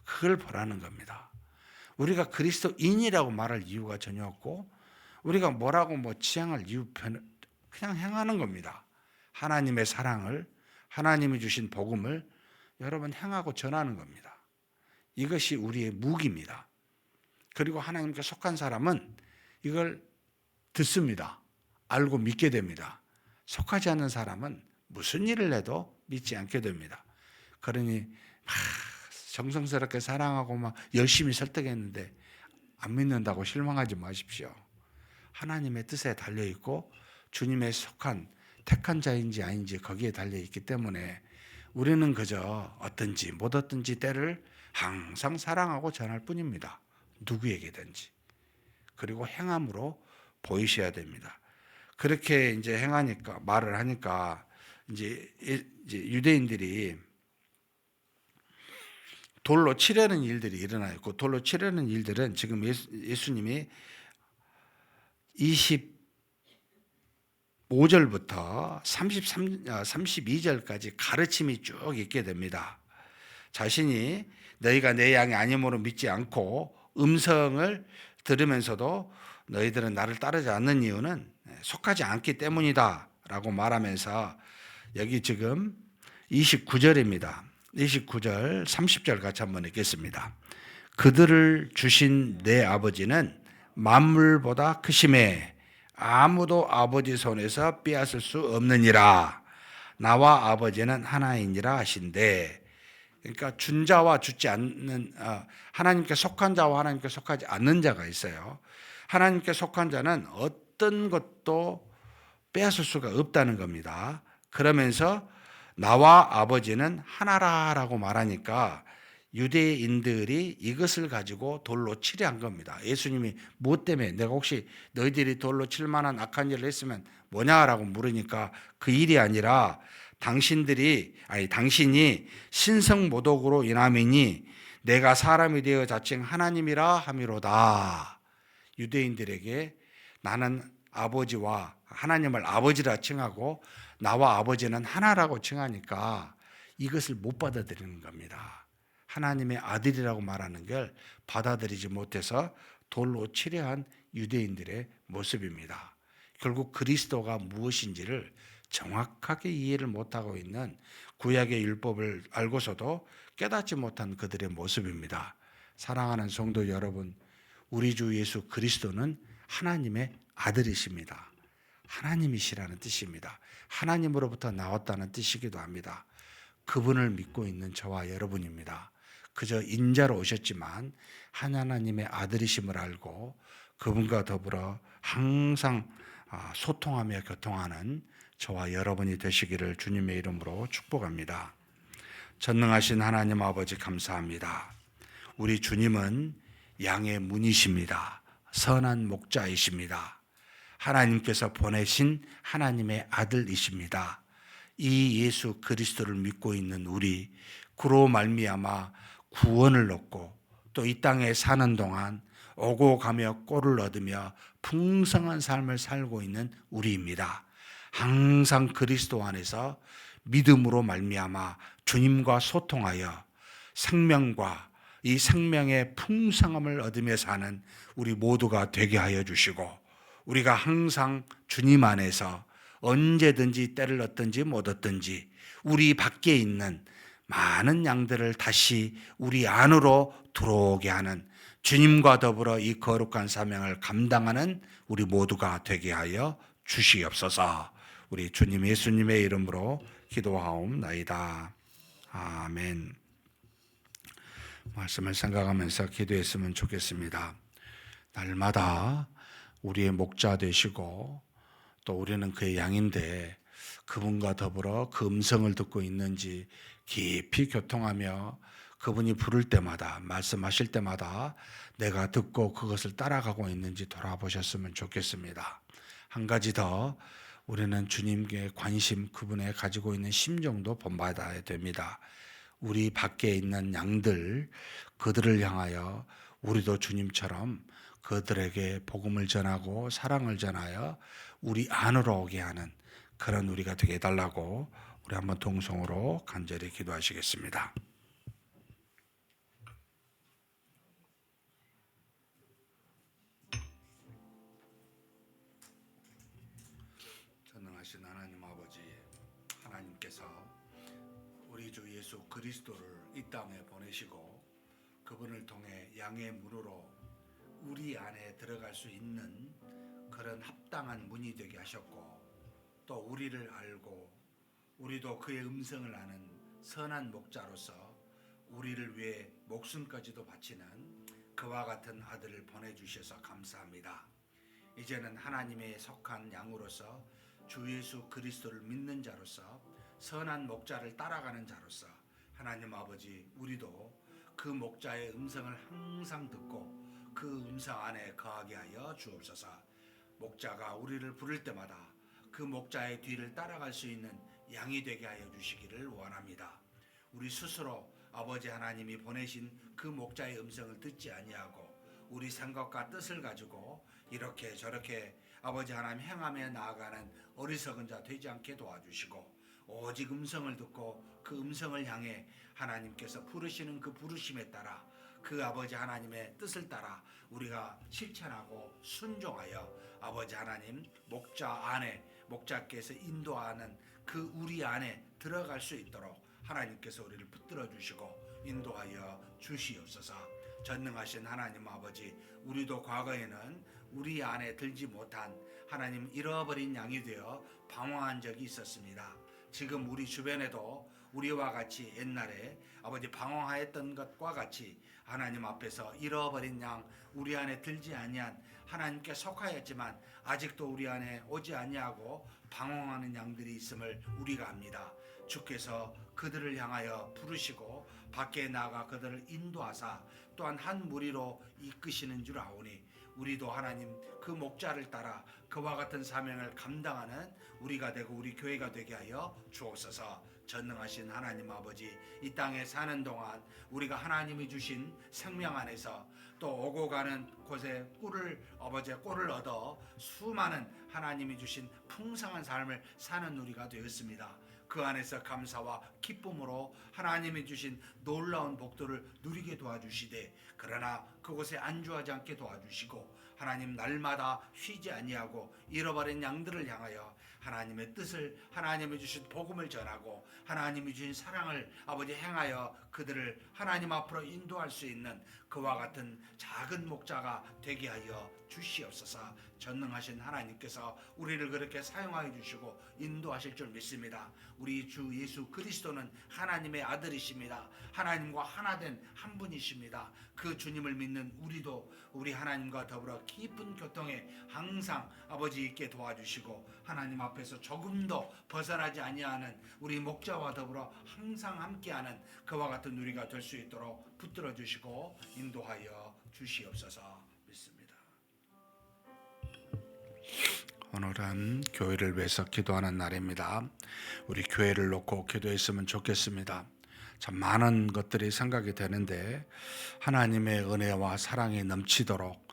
그걸 보라는 겁니다. 우리가 그리스도인이라고 말할 이유가 전혀 없고 우리가 뭐라고 지향할 이유 그냥 행하는 겁니다. 하나님의 사랑을, 하나님이 주신 복음을 여러분 행하고 전하는 겁니다. 이것이 우리의 무기입니다. 그리고 하나님께 속한 사람은 이걸 듣습니다. 알고 믿게 됩니다. 속하지 않는 사람은 무슨 일을 해도 믿지 않게 됩니다. 그러니 막 정성스럽게 사랑하고 막 열심히 설득했는데 안 믿는다고 실망하지 마십시오. 하나님의 뜻에 달려있고 주님의 속한 택한 자인지 아닌지 거기에 달려있기 때문에 우리는 그저 어떤지 못 어떤지 때를 항상 사랑하고 전할 뿐입니다. 누구에게든지. 그리고 행함으로 보이셔야 됩니다. 그렇게 이제 행하니까, 말을 하니까 이제 유대인들이 돌로 치려는 일들이 일어나 있고, 돌로 치려는 일들은 지금 예수님이 25절부터 32절까지 가르침이 쭉 있게 됩니다. 자신이 너희가 내 양이 아님으로 믿지 않고 음성을 들으면서도 너희들은 나를 따르지 않는 이유는 속하지 않기 때문이다 라고 말하면서 여기 지금 29절입니다. 29절 30절 같이 한번 읽겠습니다. 그들을 주신 내 아버지는 만물보다 크심에 아무도 아버지 손에서 빼앗을 수 없느니라. 나와 아버지는 하나이니라 하신대. 그러니까 준 자와 주지 않는, 하나님께 속한 자와 하나님께 속하지 않는 자가 있어요. 하나님께 속한 자는 어떤 것도 빼앗을 수가 없다는 겁니다. 그러면서 나와 아버지는 하나라라고 말하니까 유대인들이 이것을 가지고 돌로 치려 한 겁니다. 예수님이 무엇 때문에 내가 혹시 너희들이 돌로 칠 만한 악한 일을 했으면 뭐냐라고 물으니까 그 일이 아니라 당신이 신성모독으로 인함이니 내가 사람이 되어 자칭 하나님이라 함이로다. 유대인들에게 나는 아버지와 하나님을 아버지라 칭하고 나와 아버지는 하나라고 칭하니까 이것을 못 받아들이는 겁니다. 하나님의 아들이라고 말하는 걸 받아들이지 못해서 돌로 치려한 유대인들의 모습입니다. 결국 그리스도가 무엇인지를 정확하게 이해를 못하고 있는 구약의 율법을 알고서도 깨닫지 못한 그들의 모습입니다. 사랑하는 성도 여러분, 우리 주 예수 그리스도는 하나님의 아들이십니다. 하나님이시라는 뜻입니다. 하나님으로부터 나왔다는 뜻이기도 합니다. 그분을 믿고 있는 저와 여러분입니다. 그저 인자로 오셨지만 하나님의 아들이심을 알고 그분과 더불어 항상 소통하며 교통하는 저와 여러분이 되시기를 주님의 이름으로 축복합니다. 전능하신 하나님 아버지 감사합니다. 우리 주님은 양의 문이십니다. 선한 목자이십니다. 하나님께서 보내신 하나님의 아들이십니다. 이 예수 그리스도를 믿고 있는 우리, 그로 말미암아 구원을 얻고 또 이 땅에 사는 동안 오고 가며 꼴을 얻으며 풍성한 삶을 살고 있는 우리입니다. 항상 그리스도 안에서 믿음으로 말미암아 주님과 소통하여 생명과 이 생명의 풍성함을 얻으며 사는 우리 모두가 되게 하여 주시고, 우리가 항상 주님 안에서 언제든지 때를 얻든지 못 얻든지 우리 밖에 있는 많은 양들을 다시 우리 안으로 들어오게 하는, 주님과 더불어 이 거룩한 사명을 감당하는 우리 모두가 되게 하여 주시옵소서. 우리 주님 예수님의 이름으로 기도하옵나이다. 아멘. 말씀을 생각하면서 기도했으면 좋겠습니다. 날마다 우리의 목자 되시고 또 우리는 그의 양인데 그분과 더불어 그 음성을 듣고 있는지 깊이 교통하며 그분이 부를 때마다, 말씀하실 때마다 내가 듣고 그것을 따라가고 있는지 돌아보셨으면 좋겠습니다. 한 가지 더, 우리는 주님께 관심, 그분의 가지고 있는 심정도 본받아야 됩니다. 우리 밖에 있는 양들, 그들을 향하여 우리도 주님처럼 그들에게 복음을 전하고 사랑을 전하여 우리 안으로 오게 하는 그런 우리가 되게 해달라고 우리 한번 동성으로 간절히 기도하시겠습니다. 전능하신 하나님 아버지, 하나님께서 우리 주 예수 그리스도를 이 땅에 보내시고 그분을 통해 양의 문으로 우리 안에 들어갈 수 있는 그런 합당한 문이 되게 하셨고, 또 우리를 알고 우리도 그의 음성을 아는 선한 목자로서 우리를 위해 목숨까지도 바치는 그와 같은 아들을 보내주셔서 감사합니다. 이제는 하나님의 속한 양으로서 주 예수 그리스도를 믿는 자로서 선한 목자를 따라가는 자로서 하나님 아버지, 우리도 그 목자의 음성을 항상 듣고 그 음성 안에 거하게 하여 주옵소서. 목자가 우리를 부를 때마다 그 목자의 뒤를 따라갈 수 있는 양이 되게 하여 주시기를 원합니다. 우리 스스로 아버지 하나님이 보내신 그 목자의 음성을 듣지 아니하고 우리 생각과 뜻을 가지고 이렇게 저렇게 아버지 하나님 행하며 나아가는 어리석은 자 되지 않게 도와주시고, 오직 음성을 듣고 그 음성을 향해 하나님께서 부르시는 그 부르심에 따라 그 아버지 하나님의 뜻을 따라 우리가 실천하고 순종하여 아버지 하나님 목자 안에, 목자께서 인도하는 그 우리 안에 들어갈 수 있도록 하나님께서 우리를 붙들어 주시고 인도하여 주시옵소서. 전능하신 하나님 아버지, 우리도 과거에는 우리 안에 들지 못한 하나님 잃어버린 양이 되어 방황한 적이 있었습니다. 지금 우리 주변에도 우리와 같이 옛날에 아버지 방황하였던 것과 같이 하나님 앞에서 잃어버린 양, 우리 안에 들지 아니한, 하나님께 속하였지만 아직도 우리 안에 오지 아니하고 방황하는 양들이 있음을 우리가 압니다. 주께서 그들을 향하여 부르시고 밖에 나가 그들을 인도하사 또한 한 무리로 이끄시는 줄 아오니, 우리도 하나님 그 목자를 따라 그와 같은 사명을 감당하는 우리가 되고 우리 교회가 되게 하여 주옵소서. 전능하신 하나님 아버지, 이 땅에 사는 동안 우리가 하나님이 주신 생명 안에서 또 오고 가는 곳에 꿀을 얻어 수많은 하나님이 주신 풍성한 삶을 사는 우리가 되었습니다. 그 안에서 감사와 기쁨으로 하나님이 주신 놀라운 복들을 누리게 도와주시되, 그러나 그곳에 안주하지 않게 도와주시고 하나님 날마다 쉬지 아니하고 잃어버린 양들을 향하여 하나님의 뜻을, 하나님이 주신 복음을 전하고 하나님이 주신 사랑을 아버지 행하여 그들을 하나님 앞으로 인도할 수 있는 그와 같은 작은 목자가 되게 하여 주시옵소서. 전능하신 하나님께서 우리를 그렇게 사용하여 주시고 인도하실 줄 믿습니다. 우리 주 예수 그리스도는 하나님의 아들이십니다. 하나님과 하나된 한 분이십니다. 그 주님을 믿는 우리도 우리 하나님과 더불어 깊은 교통에 항상 아버지 있게 도와주시고 하나님 앞에서 조금도 벗어나지 아니하는 우리 목자와 더불어 항상 함께하는 그와 같은 우리가 될 수 있도록 붙들어 주시고 인도하여 주시옵소서. 믿습니다. 오늘은 교회를 위해서 기도하는 날입니다. 우리 교회를 놓고 기도했으면 좋겠습니다. 참 많은 것들이 생각이 되는데 하나님의 은혜와 사랑이 넘치도록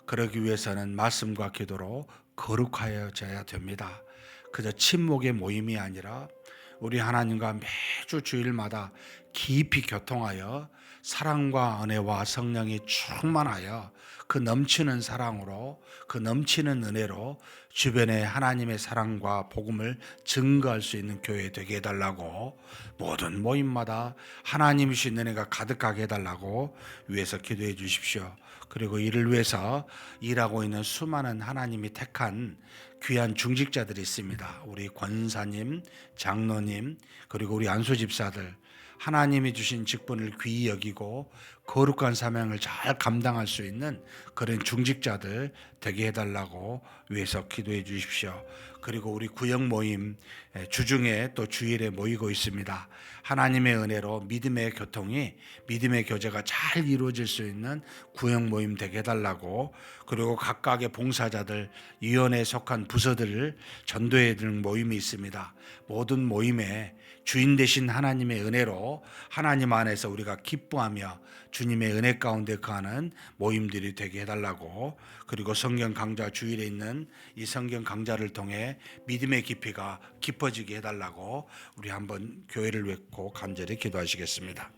그러기 위해서는 말씀과 기도로 거룩하여져야 됩니다. 그저 침묵의 모임이 아니라 우리 하나님과 매주 주일마다 깊이 교통하여 사랑과 은혜와 성령이 충만하여 그 넘치는 사랑으로 그 넘치는 은혜로 주변에 하나님의 사랑과 복음을 증거할 수 있는 교회 되게 해달라고, 모든 모임마다 하나님이신 은혜가 가득하게 해달라고 위해서 기도해 주십시오. 그리고 이를 위해서 일하고 있는 수많은 하나님이 택한 귀한 중직자들이 있습니다. 우리 권사님, 장로님, 그리고 우리 안수집사들, 하나님이 주신 직분을 귀히 여기고 거룩한 사명을 잘 감당할 수 있는 그런 중직자들 되게 해달라고 위해서 기도해 주십시오. 그리고 우리 구역 모임 주중에 또 주일에 모이고 있습니다. 하나님의 은혜로 믿음의 교통이, 믿음의 교제가 잘 이루어질 수 있는 구역 모임 되게 해달라고, 그리고 각각의 봉사자들, 위원회에 속한 부서들을 전도해 드리는 모임이 있습니다. 모든 모임에 주인 되신 하나님의 은혜로 하나님 안에서 우리가 기뻐하며 주님의 은혜 가운데 거하는 모임들이 되게 해달라고, 그리고 성경 강좌 주일에 있는 이 성경 강좌를 통해 믿음의 깊이가 깊어지게 해달라고 우리 한번 교회를 위고 간절히 기도하시겠습니다.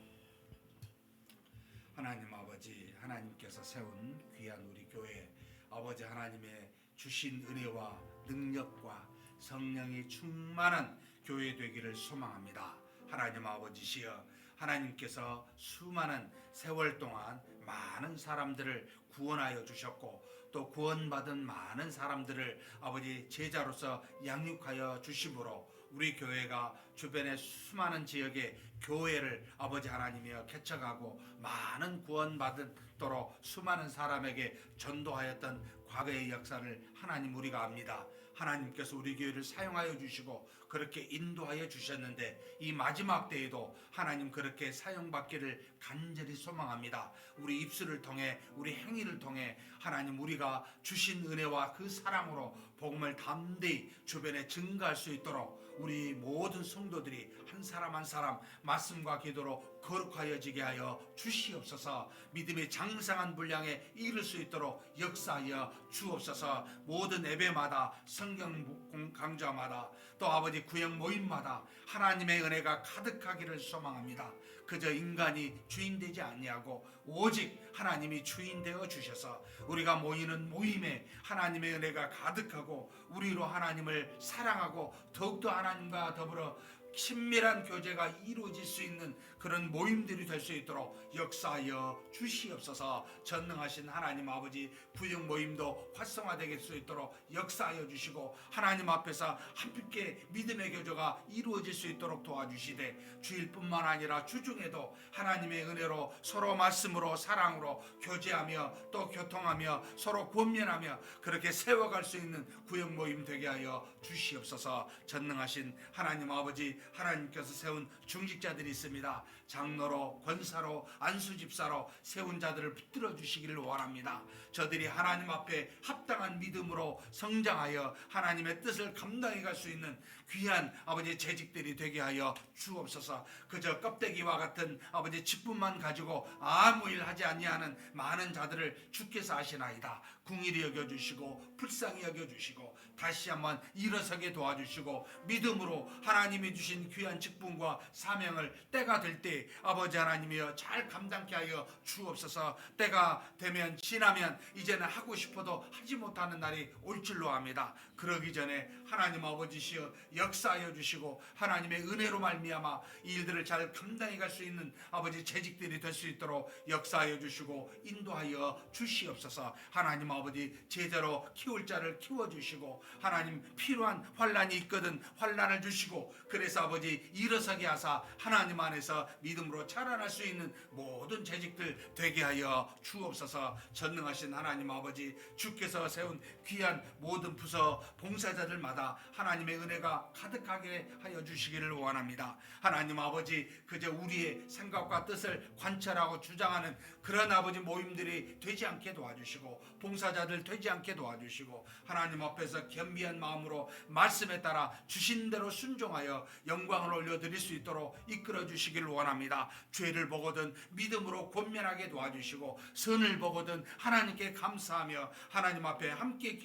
하나님 아버지, 하나님께서 세운 귀한 우리 교회, 아버지 하나님의 주신 은혜와 능력과 성령이 충만한 교회 되기를 소망합니다. 하나님 아버지시여, 하나님께서 수많은 세월 동안 많은 사람들을 구원하여 주셨고 또 구원받은 많은 사람들을 아버지 제자로서 양육하여 주심으로 우리 교회가 주변의 수많은 지역의 교회를 아버지 하나님이여 개척하고 많은 구원받도록 수많은 사람에게 전도하였던 과거의 역사를 하나님 우리가 압니다. 하나님께서 우리 교회를 사용하여 주시고 그렇게 인도하여 주셨는데 이 마지막 때에도 하나님 그렇게 사용받기를 간절히 소망합니다. 우리 입술을 통해, 우리 행위를 통해 하나님 우리가 주신 은혜와 그 사랑으로 복음을 담대히 주변에 증거할 수 있도록 우리 모든 성도들이 한 사람 한 사람 말씀과 기도로 거룩하여지게 하여 주시옵소서. 믿음의 장성한 분량에 이를 수 있도록 역사하여 주옵소서. 모든 예배마다 성경 강좌마다 또 아버지 구역 모임마다 하나님의 은혜가 가득하기를 소망합니다. 그저 인간이 주인되지 아니하고 오직 하나님이 주인되어 주셔서 우리가 모이는 모임에 하나님의 은혜가 가득하고 우리로 하나님을 사랑하고 더욱더 하나님과 더불어 친밀한 교제가 이루어질 수 있는 그런 모임들이 될 수 있도록 역사하여 주시옵소서. 전능하신 하나님 아버지, 구역 모임도 활성화될 수 있도록 역사하여 주시고 하나님 앞에서 함께 믿음의 교제가 이루어질 수 있도록 도와주시되 주일뿐만 아니라 주중에도 하나님의 은혜로 서로 말씀으로 사랑으로 교제하며 또 교통하며 서로 권면하며 그렇게 세워갈 수 있는 구역 모임 되게 하여 주시옵소서. 전능하신 하나님 아버지, 하나님께서 세운 중직자들이 있습니다. 장로로, 권사로, 안수집사로 세운 자들을 붙들어 주시기를 원합니다. 저들이 하나님 앞에 합당한 믿음으로 성장하여 하나님의 뜻을 감당해 갈 수 있는 귀한 아버지 재직들이 되게 하여 주옵소서. 그저 껍데기와 같은 아버지 직분만 가지고 아무 일 하지 아니하는 많은 자들을 주께서 아시나이다. 궁일이 여겨주시고 불쌍히 여겨주시고 다시 한번 일어서게 도와주시고 믿음으로 하나님이 주신 귀한 직분과 사명을 때가 될 때 아버지 하나님이여 잘 감당케 하여 주옵소서. 때가 되면 지나면 이제는 하고 싶어도 하지 못하는 날이 올 줄로 압니다. 그러기 전에 하나님 아버지시여 역사하여 주시고 하나님의 은혜로 말미암아 이 일들을 잘 감당해 갈 수 있는 아버지 재직들이 될 수 있도록 역사하여 주시고 인도하여 주시옵소서. 하나님 아버지 제대로 키울 자를 키워주시고 하나님 필요한 환난이 있거든 환난을 주시고 그래서 안에서 아버지 일어서게 하사 하나님 안에서 믿음으로 자라날 수 있는 모든 재직들 되게 하여 주옵소서. 전능하신 하나님 아버지, 주께서 세운 귀한 모든 부서 봉사자들마다 하나님의 은혜가 가득하게 하여 주시기를 원합니다. 하나님 아버지, 그저 우리의 생각과 뜻을 관찰하고 주장하는 그런 아버지 모임들이 되지 않게 도와주시고, 봉사자들 되지 않게 도와주시고, 하나님 앞에서 겸비한 마음으로 말씀에 따라 주신 대로 순종하여 영광을 올려드릴 수 있도록 이끌어 주시기를 원합니다. 죄를 보거든 믿음으로 권면하게 도와주시고, 선을 보거든 하나님께 감사하며 하나님 앞에 함께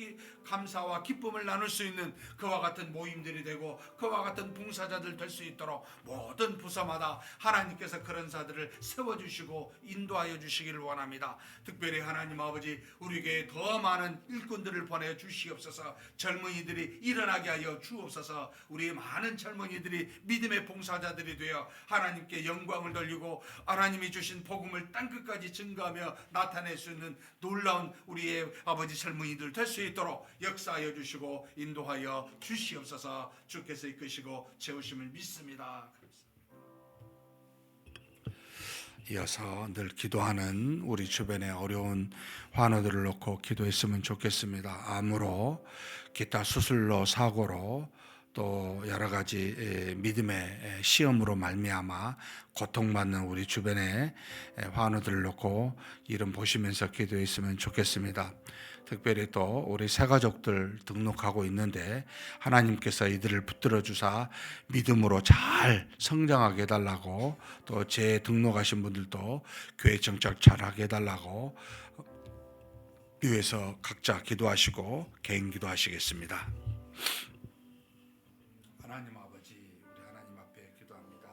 감사와 기쁨을 나눌 수 있는 그와 같은 모임들이 되고 그와 같은 봉사자들 될 수 있도록 모든 부서마다 하나님께서 그런 자들을 세워주시고 인도하여 주시기를 원합니다. 특별히 하나님 아버지, 우리에게 더 많은 일꾼들을 보내 주시옵소서. 젊은이들이 일어나게 하여 주옵소서. 우리의 많은 젊은이들이 믿음의 봉사자들이 되어 하나님께 영광을 돌리고 하나님이 주신 복음을 땅끝까지 증거하며 나타낼 수 있는 놀라운 우리의 아버지 젊은이들 될 수 있도록 역사하여 주시고 인도하여 주시옵소서. 주께서 이끄시고 채우심을 믿습니다. 이어서 늘 기도하는 우리 주변의 어려운 환우들을 놓고 기도했으면 좋겠습니다. 암으로, 기타 수술로, 사고로, 또 여러 가지 믿음의 시험으로 말미암아 고통받는 우리 주변의 환우들을 놓고 이름 보시면서 기도했으면 좋겠습니다. 특별히 또 우리 새가족들 등록하고 있는데 하나님께서 이들을 붙들어 주사 믿음으로 잘 성장하게 해달라고, 또 재등록하신 분들도 교회 정착 잘하게 해달라고 위에서 각자 기도하시고 개인 기도하시겠습니다. 하나님 아버지, 우리 하나님 앞에 기도합니다.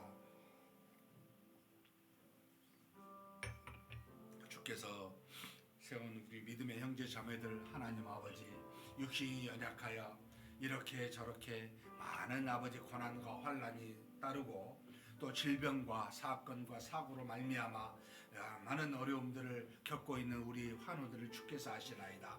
주께서 세운 우리 믿음의 형제 자매들 하나님 아버지, 육신이 연약하여 이렇게 저렇게 많은 아버지 고난과 환난이 따르고 또 질병과 사건과 사고로 말미암아 많은 어려움들을 겪고 있는 우리 환우들을 주께서 아시나이다.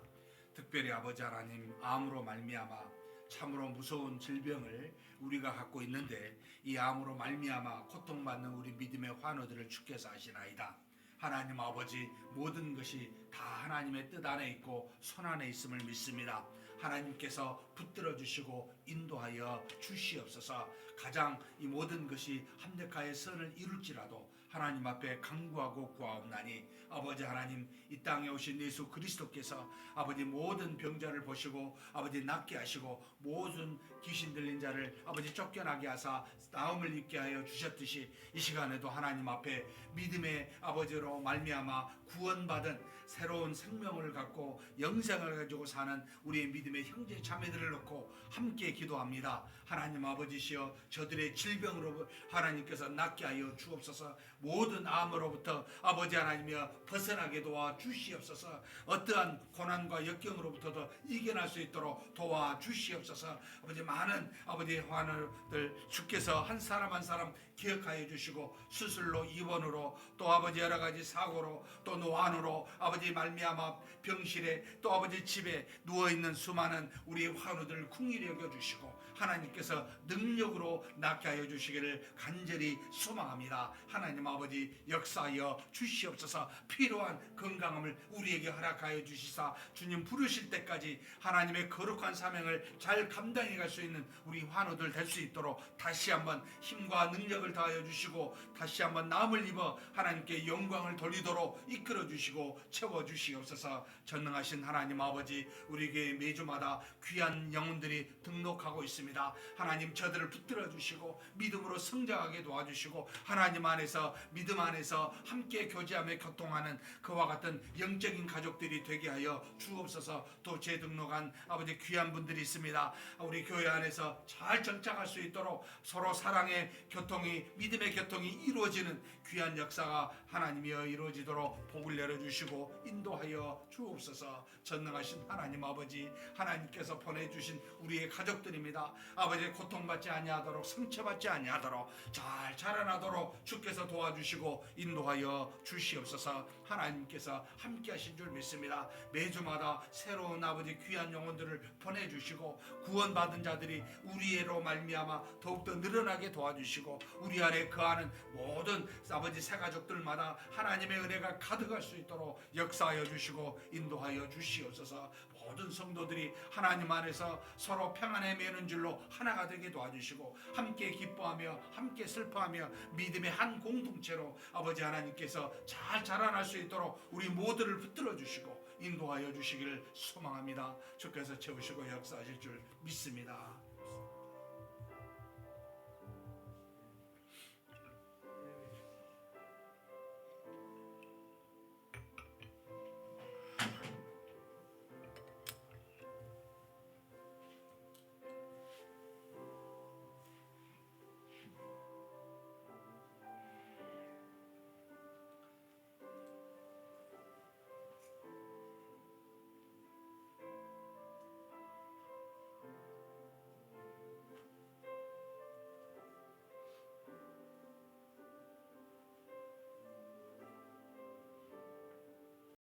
특별히 아버지 하나님, 암으로 말미암아 참으로 무서운 질병을 우리가 갖고 있는데 이 암으로 말미암아 고통받는 우리 믿음의 환우들을 주께서 아시나이다. 하나님 아버지, 모든 것이 다 하나님의 뜻 안에 있고 손 안에 있음을 믿습니다. 하나님께서 붙들어 주시고 인도하여 주시옵소서. 가장 이 모든 것이 합력하여 선을 이룰지라도 하나님 앞에 간구하고 구하옵나니 아버지 하나님, 이 땅에 오신 예수 그리스도께서 아버지 모든 병자를 보시고 아버지 낫게 하시고 모든 귀신 들린 자를 아버지 쫓겨나게 하사 나음을 입게 하여 주셨듯이 이 시간에도 하나님 앞에 믿음의 아버지로 말미암아 구원받은 새로운 생명을 갖고 영생을 가지고 사는 우리의 믿음의 형제 자매들을 놓고 함께 기도합니다. 하나님 아버지시여, 저들의 질병으로 하나님께서 낫게 하여 주옵소서. 모든 암으로부터 아버지 하나님이여 벗어나게 도와 주시옵소서. 어떠한 고난과 역경으로부터도 이겨낼 수 있도록 도와 주시옵소서. 아버지, 많은 아버지 환우들 주께서 한 사람 한 사람 기억하여 주시고 수술로, 입원으로, 또 아버지 여러 가지 사고로, 또 노안으로 아버지 말미암아 병실에, 또 아버지 집에 누워있는 수많은 우리 환우들을 긍휼히 여겨주시고 하나님께서 능력으로 낫게 하여 주시기를 간절히 소망합니다. 하나님 아버지, 역사하여 주시옵소서. 필요한 건강함을 우리에게 허락하여 주시사 주님 부르실 때까지 하나님의 거룩한 사명을 잘 감당해 갈 수 있는 우리 환우들 될 수 있도록 다시 한번 힘과 능력을 더하여 주시고 다시 한번 나음을 입어 하나님께 영광을 돌리도록 이끌어 주시고 채워 주시옵소서. 전능하신 하나님 아버지, 우리에게 매주마다 귀한 영혼들이 등록하고 있습니다. 하나님, 저들을 붙들어 주시고 믿음으로 성장하게 도와주시고 하나님 안에서, 믿음 안에서 함께 교제하며 교통하는 그와 같은 영적인 가족들이 되게 하여 주옵소서. 또 재등록한 아버지 귀한 분들이 있습니다. 우리 교회 안에서 잘 정착할 수 있도록 서로 사랑의 교통이, 믿음의 교통이 이루어지는 귀한 역사가 하나님이여 이루어지도록 복을 내려주시고 인도하여 주옵소서. 전능하신 하나님 아버지, 하나님께서 보내주신 우리의 가족들입니다. 믿습니다. 아버지 고통받지 아니하도록 상처받지 아니하도록 잘 자라나도록 주께서 도와주시고 인도하여 주시옵소서. 하나님께서 함께하신 줄 믿습니다. 매주마다 새로운 아버지 귀한 영혼들을 보내주시고 구원받은 자들이 우리로 말미암아 더욱더 늘어나게 도와주시고 우리 안에 거하는 모든 아버지 새가족들마다 하나님의 은혜가 가득할 수 있도록 역사하여 주시고 인도하여 주시옵소서. 모든 성도들이 하나님 안에서 서로 평안에 매는 줄로 하나가 되게 도와주시고 함께 기뻐하며 함께 슬퍼하며 믿음의 한 공동체로 아버지 하나님께서 잘 자라날 수 있도록 우리 모두를 붙들어 주시고 인도하여 주시기를 소망합니다. 주께서 채우시고 역사하실 줄 믿습니다.